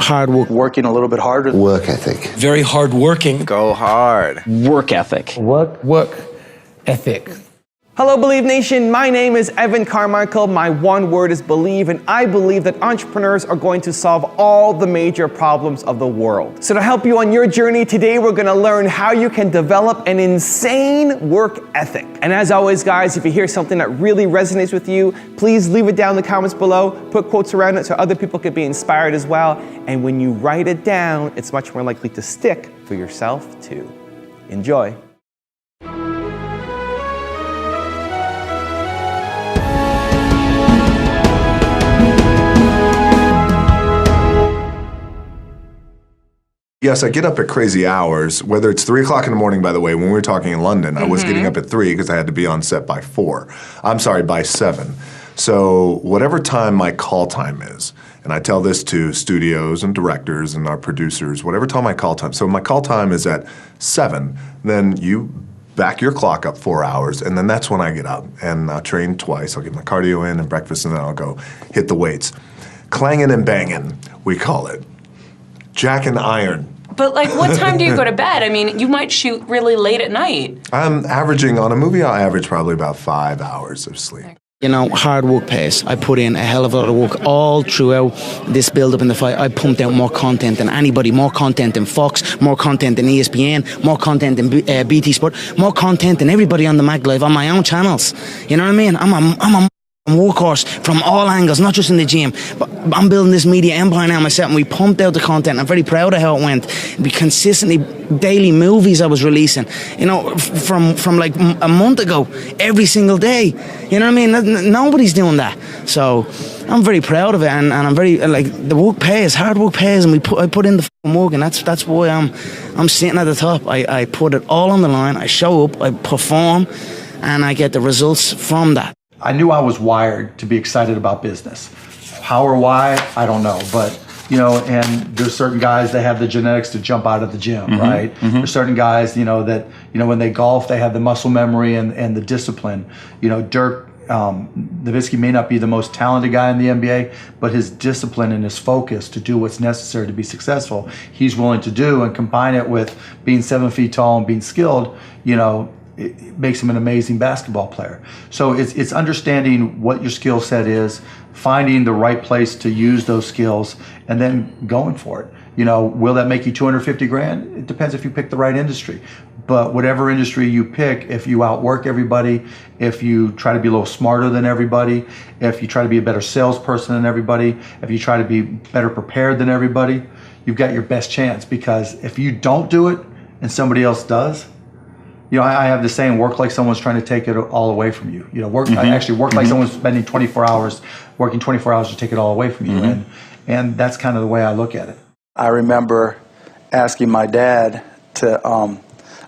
hard work. Working a little bit harder. Work ethic. Very hard working. Go hard. Work ethic. Work ethic. Hello, Believe Nation. My name is Evan Carmichael. My one word is believe, and I believe that entrepreneurs are going to solve all the major problems of the world. So to help you on your journey today, we're going to learn how you can develop an insane work ethic. And as always, guys, if you hear something that really resonates with you, please leave it down in the comments below. Put quotes around it so other people can be inspired as well. And when you write it down, it's much more likely to stick for yourself too. Enjoy. Yes, I get up at crazy hours, whether it's 3 o'clock in the morning, by the way. When we were talking in London, I was getting up at 3 because I had to be on set by 4. I'm sorry, by 7. So whatever time my call time is, and I tell this to studios and directors and our producers, whatever time my call time, so my call time is at 7, then you back your clock up 4 hours, and then that's when I get up. And I'll train twice. I'll get my cardio in and breakfast, and then I'll go hit the weights. Clanging and banging, we call it. Jack and iron. But like, what time do you go to bed? I mean, you might shoot really late at night. I'm averaging, on a movie, I'll average probably about 5 hours of sleep. You know, hard work pays. I put in a hell of a lot of work all throughout this build-up in the fight. I pumped out more content than anybody, more content than Fox, more content than ESPN, more content than BT Sport, more content than everybody on the Mag Live on my own channels. You know what I mean? I'm a workhorse from all angles, not just in the gym, but I'm building this media empire now myself, and we pumped out the content. I'm very proud of how it went. We consistently, daily movies I was releasing, you know, from like a month ago, every single day. You know what I mean? Nobody's doing that. So I'm very proud of it, and I'm very, like, the work pays, hard work pays, and I put in the work, and that's why I'm sitting at the top. I put it all on the line, I show up, I perform, and I get the results from that. I knew I was wired to be excited about business. How or why, I don't know. But, you know, and there's certain guys that have the genetics to jump out of the gym, right? There's certain guys, you know, that, you know, when they golf, they have the muscle memory and the discipline. You know, Dirk Nowitzki may not be the most talented guy in the NBA, but his discipline and his focus to do what's necessary to be successful, he's willing to do, and combine it with being 7 feet tall and being skilled, you know, it makes him an amazing basketball player. So it's understanding what your skill set is, finding the right place to use those skills, and then going for it. You know, will that make you 250 grand? It depends if you pick the right industry. But whatever industry you pick, if you outwork everybody, if you try to be a little smarter than everybody, if you try to be a better salesperson than everybody, if you try to be better prepared than everybody, you've got your best chance. Because if you don't do it and somebody else does, you know, I have the saying, work like someone's trying to take it all away from you. You know, I actually work like someone's spending 24 hours, working 24 hours to take it all away from you. And that's kind of the way I look at it. I remember asking my dad to,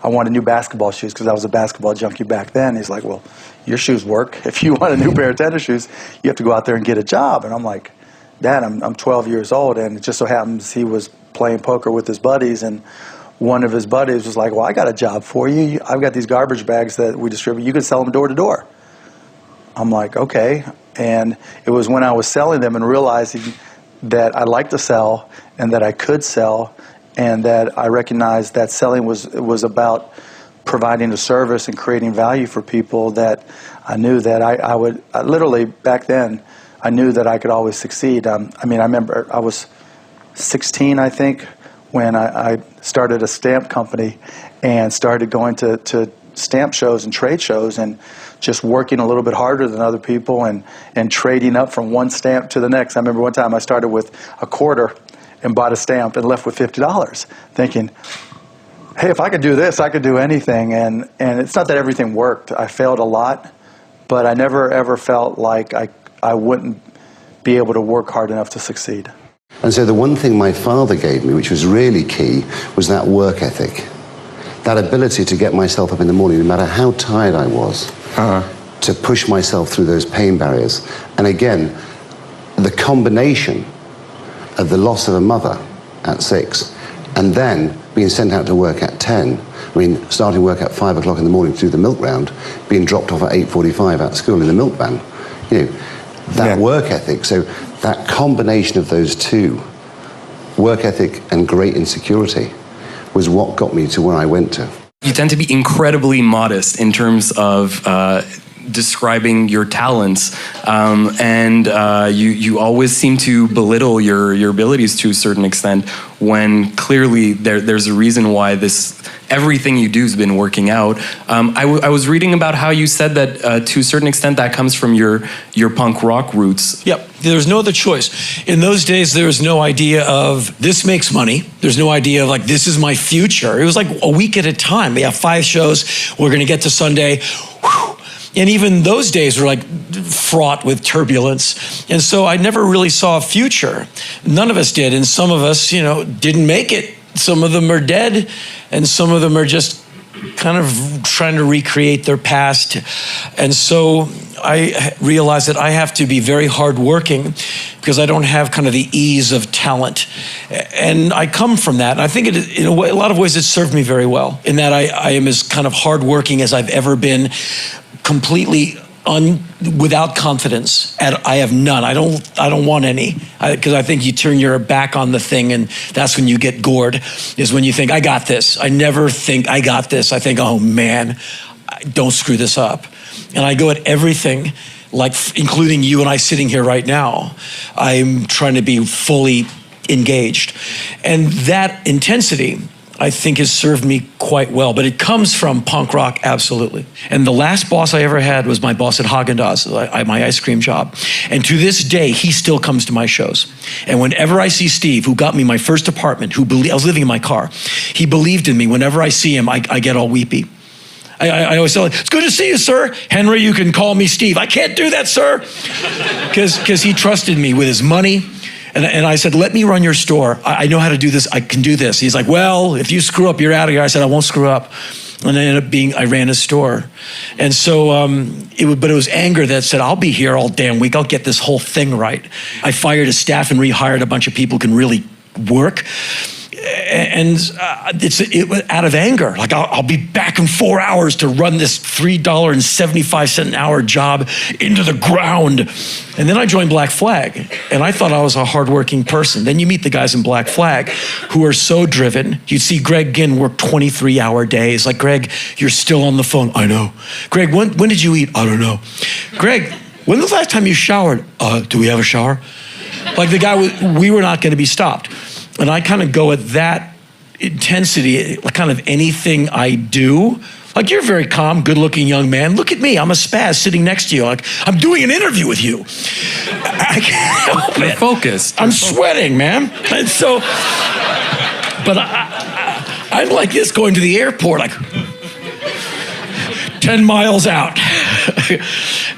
I wanted new basketball shoes because I was a basketball junkie back then. He's like, well, your shoes work. If you want a new pair of tennis shoes, you have to go out there and get a job. And I'm like, Dad, I'm 12 years old, and it just so happens he was playing poker with his buddies, and one of his buddies was like, well, I got a job for you. I've got these garbage bags that we distribute. You can sell them door to door. I'm like, okay. And it was when I was selling them and realizing that I liked to sell and that I could sell, and that I recognized that selling was about providing a service and creating value for people, that I knew that I would, literally back then, I knew that I could always succeed. I mean, I remember I was 16, I think, when I started a stamp company and started going to stamp shows and trade shows and just working a little bit harder than other people and trading up from one stamp to the next. I remember one time I started with a quarter and bought a stamp and left with $50, thinking, hey, if I could do this, I could do anything. And it's not that everything worked. I failed a lot, but I never ever felt like I wouldn't be able to work hard enough to succeed. And so the one thing my father gave me, which was really key, was that work ethic. That ability to get myself up in the morning, no matter how tired I was, to push myself through those pain barriers. And again, the combination of the loss of a mother at 6, and then being sent out to work at 10, I mean, starting work at 5 o'clock in the morning to do the milk round, being dropped off at 8:45 at school in the milk van. You know, that work ethic. So that combination of those two work ethic and great insecurity was what got me to where I went to. You tend to be incredibly modest in terms of describing your talents, and you always seem to belittle your abilities to a certain extent, when clearly there's a reason why everything you do has been working out. I was reading about how you said that to a certain extent that comes from your punk rock roots. Yep, there's no other choice. In those days, there was no idea of this makes money. There's no idea of like, this is my future. It was like a week at a time. We have 5 shows. We're going to get to Sunday. Whew. And even those days were like fraught with turbulence. And so I never really saw a future. None of us did. And some of us, didn't make it. Some of them are dead. And some of them are just kind of trying to recreate their past. And so I realized that I have to be very hardworking because I don't have kind of the ease of talent. And I come from that. And I think in a lot of ways it served me very well, in that I am as kind of hardworking as I've ever been, completely without confidence. I have none. I don't want any, because I think you turn your back on the thing, and that's when you get gored, is when you think, I got this. I never think I got this. I think, oh man, don't screw this up. And I go at everything, like including you and I sitting here right now. I'm trying to be fully engaged. And that intensity, I think, has served me quite well, but it comes from punk rock, absolutely. And the last boss I ever had was my boss at Haagen-Dazs, my ice cream job. And to this day, he still comes to my shows. And whenever I see Steve, who got me my first apartment, I was living in my car, he believed in me. Whenever I see him, I get all weepy. I always tell him, it's good to see you, sir. Henry, you can call me Steve. I can't do that, sir. Because he trusted me with his money. And I said, let me run your store. I know how to do this. I can do this. He's like, well, if you screw up, you're out of here. I said, I won't screw up. And I ended up I ran his store. And so, but it was anger that said, I'll be here all damn week. I'll get this whole thing right. I fired his staff and rehired a bunch of people who can really work. And it was out of anger. Like, I'll be back in 4 hours to run this $3.75 an hour job into the ground. And then I joined Black Flag, and I thought I was a hardworking person. Then you meet the guys in Black Flag who are so driven. You see Greg Ginn work 23-hour days. Like, Greg, you're still on the phone. I know. Greg, when did you eat? I don't know. Greg, when was the last time you showered? Do we have a shower? Like, the guy, we were not going to be stopped. And I kind of go at that intensity, kind of anything I do. Like, you're a very calm, good-looking young man. Look at me, I'm a spaz sitting next to you. Like, I'm doing an interview with you. I can't help it. You're focused. I'm sweating, man. And so, but I'm like this going to the airport, like 10 miles out.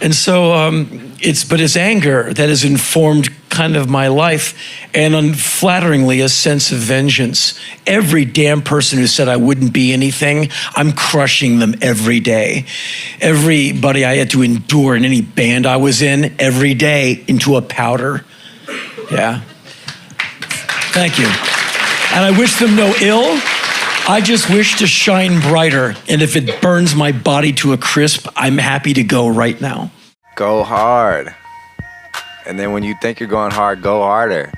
And so, it's anger that has informed kind of my life, and unflatteringly, a sense of vengeance. Every damn person who said I wouldn't be anything, I'm crushing them every day. Everybody I had to endure in any band I was in, every day, into a powder. Yeah. Thank you. And I wish them no ill. I just wish to shine brighter. And if it burns my body to a crisp, I'm happy to go right now. Go hard. And then when you think you're going hard, go harder.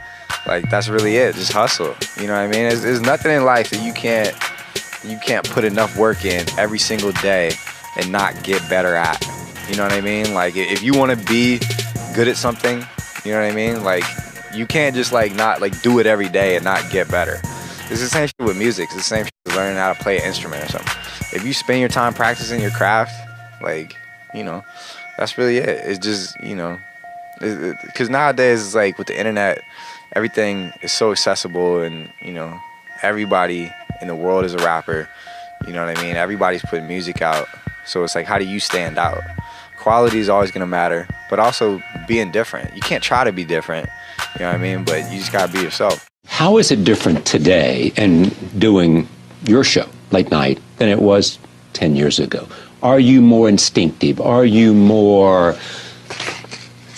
Like, that's really it. Just hustle. You know what I mean? There's nothing in life that you can't put enough work in every single day and not get better at. You know what I mean? Like, if you want to be good at something, you know what I mean? Like, you can't just not do it every day and not get better. It's the same shit with music. It's the same shit with learning how to play an instrument or something. If you spend your time practicing your craft, that's really it. It's just, because nowadays it's like with the internet, everything is so accessible, and everybody in the world is a rapper. You know what I mean? Everybody's putting music out, so it's like, how do you stand out? Quality is always gonna matter, but also being different. You can't try to be different, you know what I mean? But you just gotta be yourself. How is it different today in doing your show, Late Night, than it was 10 years ago? Are you more instinctive? Are you more...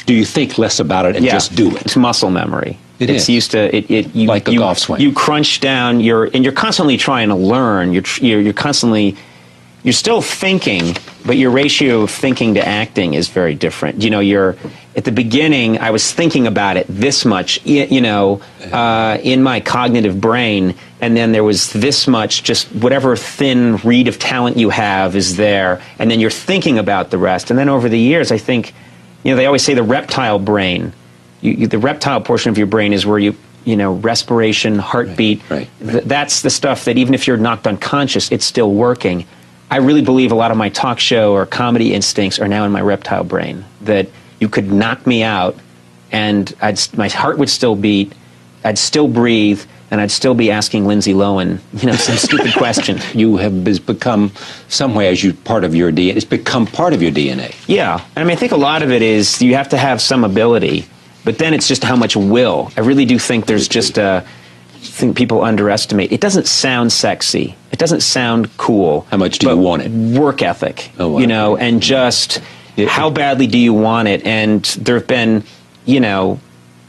Do you think less about it and just do it? It's muscle memory. It's used to like a golf swing. You crunch down. You're constantly trying to learn. You're still thinking but your ratio of thinking to acting is very different. You know, you're at the beginning, I was thinking about it this much, you know, in my cognitive brain, and then there was this much, just whatever thin reed of talent you have is there, and then you're thinking about the rest. And then over the years, I think, you know, they always say the reptile brain, the reptile portion of your brain is where you know, respiration, heartbeat, that's the stuff that even if you're knocked unconscious, it's still working. I really believe a lot of my talk show or comedy instincts are now in my reptile brain, that you could knock me out and my heart would still beat, I'd still breathe, and I'd still be asking Lindsay Lohan, you know, some stupid question. You have become, some way, part of your DNA. It's become part of your DNA. Yeah. I mean, I think a lot of it is you have to have some ability, but then it's just how much will. I really do think there's just a thing people underestimate. It doesn't sound sexy. It doesn't sound cool. How much do you want it? Work ethic, wow. You know, and just how badly do you want it? And there have been, you know,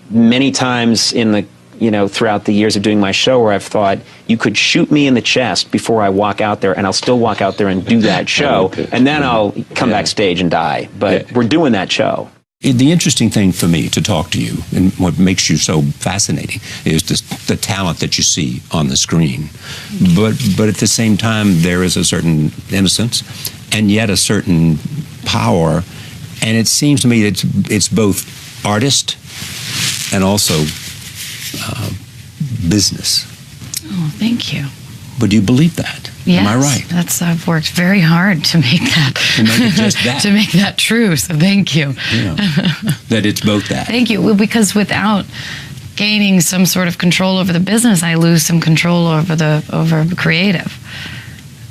many times in the, you know, throughout the years of doing my show where I've thought, you could shoot me in the chest before I walk out there, and I'll still walk out there and do that show, and then I'll come backstage and die. But we're doing that show. The interesting thing for me to talk to you, and what makes you so fascinating, is the talent that you see on the screen. But at the same time, there is a certain innocence, and yet a certain power. And it seems to me it's both artist and also business. Oh, thank you. But do you believe that? Yes, am I right? I've worked very hard to make that. To make it just that. To make that true, so thank you. Yeah. That it's both that. Thank you. Well, because without gaining some sort of control over the business, I lose some control over the creative,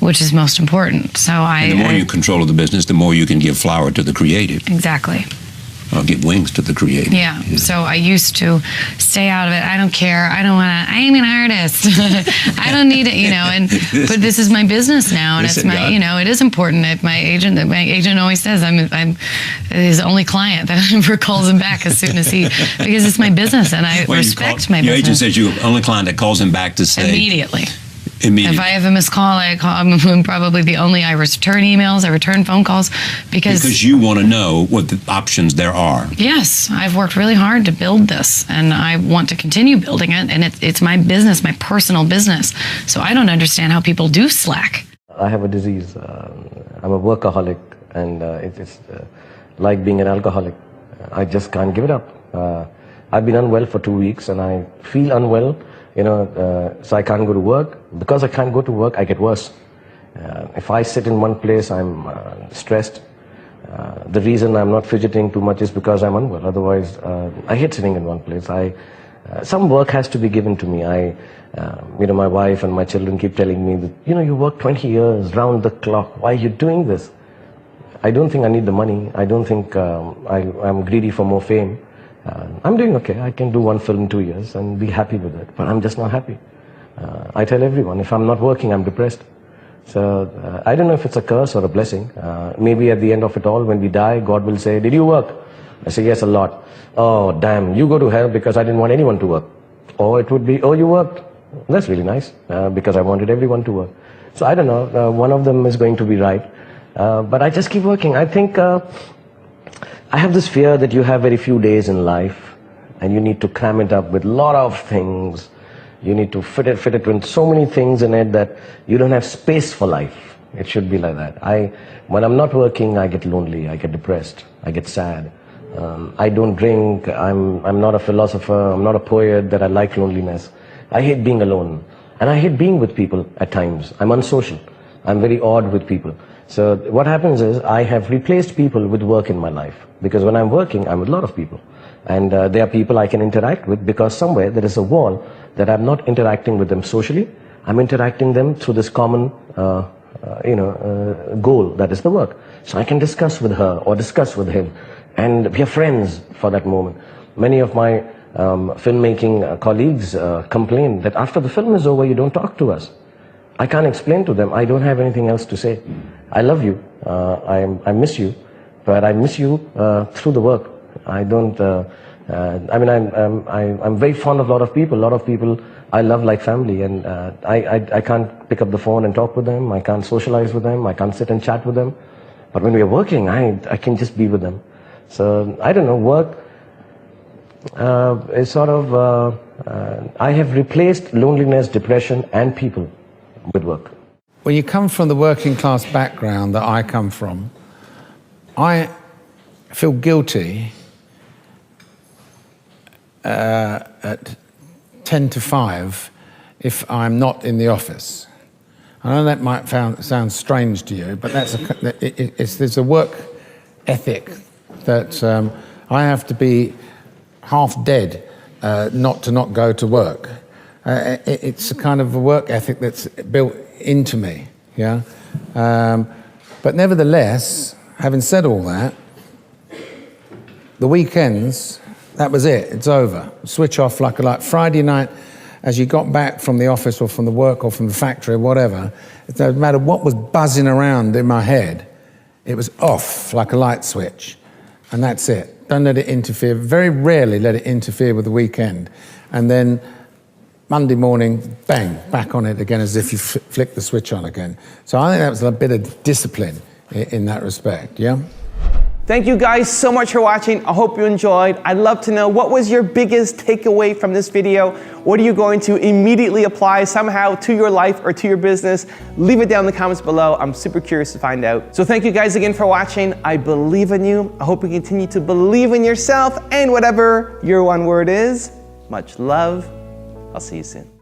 which is most important. So and the more you control the business, the more you can give flower to the creative. Exactly. Or give wings to the creative. Yeah. So I used to stay out of it. I don't care. I don't want to. I'm an artist. I don't need it, you know. But this is my business now, and it's my, you know, it is important. If my agent always says I'm his only client that ever calls him back as soon as because it's my business, and I respect my business. Your agent says you're the only client that calls him back to say immediately. If I have a missed call, I'm probably the only. I return emails, I return phone calls because you want to know what the options there are. Yes, I've worked really hard to build this, and I want to continue building it. And it's my business, my personal business. So I don't understand how people do slack. I have a disease. I'm a workaholic, and it's like being an alcoholic. I just can't give it up. I've been unwell for 2 weeks, and I feel unwell. You know, so I can't go to work. Because I can't go to work, I get worse. If I sit in one place, I'm stressed. The reason I'm not fidgeting too much is because I'm unwell. Otherwise, I hate sitting in one place. Some work has to be given to me. You know, my wife and my children keep telling me that, you know, you work 20 years round the clock. Why are you doing this? I don't think I need the money. I don't think I'm greedy for more fame. I'm doing okay. I can do one film in 2 years and be happy with it, but I'm just not happy. I tell everyone, if I'm not working, I'm depressed. So I don't know if it's a curse or a blessing. Maybe at the end of it all, when we die, God will say, did you work? I say, yes, a lot. Oh, damn, you go to hell because I didn't want anyone to work. Or it would be, oh, you worked. That's really nice, because I wanted everyone to work. So I don't know, one of them is going to be right. But I just keep working. I think I have this fear that you have very few days in life, and you need to cram it up with a lot of things. You need to fit it with so many things in it that you don't have space for life. It should be like that. When I'm not working, I get lonely, I get depressed, I get sad. I don't drink, I'm not a philosopher, I'm not a poet, that I like loneliness. I hate being alone. And I hate being with people at times. I'm unsocial. I'm very odd with people. So what happens is I have replaced people with work in my life. Because when I'm working, I'm with a lot of people. And there are people I can interact with because somewhere there is a wall that I'm not interacting with them socially. I'm interacting them through this common goal, that is the work. So I can discuss with her or discuss with him. And we are friends for that moment. Many of my filmmaking colleagues complain that after the film is over, you don't talk to us. I can't explain to them. I don't have anything else to say. I love you. I miss you. But I miss you through the work. I don't... I'm very fond of a lot of people. A lot of people I love like family. And I can't pick up the phone and talk with them. I can't socialize with them. I can't sit and chat with them. But when we are working, I can just be with them. So I don't know, work is sort of, I have replaced loneliness, depression, and people with work. When you come from the working class background that I come from, I feel guilty at 10 to 5 if I'm not in the office. I know that might sound strange to you, but there's a work ethic that I have to be half dead not to go to work. It's a kind of a work ethic that's built into me, yeah? But nevertheless, having said all that, the weekends, that was it, it's over. Switch off like a light. Friday night, as you got back from the office or from the work or from the factory or whatever, it doesn't matter what was buzzing around in my head, it was off like a light switch. And that's it. Don't let it interfere, very rarely let it interfere with the weekend. And then Monday morning, bang, back on it again as if you flick the switch on again. So I think that was a bit of discipline in that respect, yeah? Thank you guys so much for watching. I hope you enjoyed. I'd love to know, what was your biggest takeaway from this video? What are you going to immediately apply somehow to your life or to your business? Leave it down in the comments below. I'm super curious to find out. So thank you guys again for watching. I believe in you. I hope you continue to believe in yourself and whatever your one word is. Much love. I'll see you soon.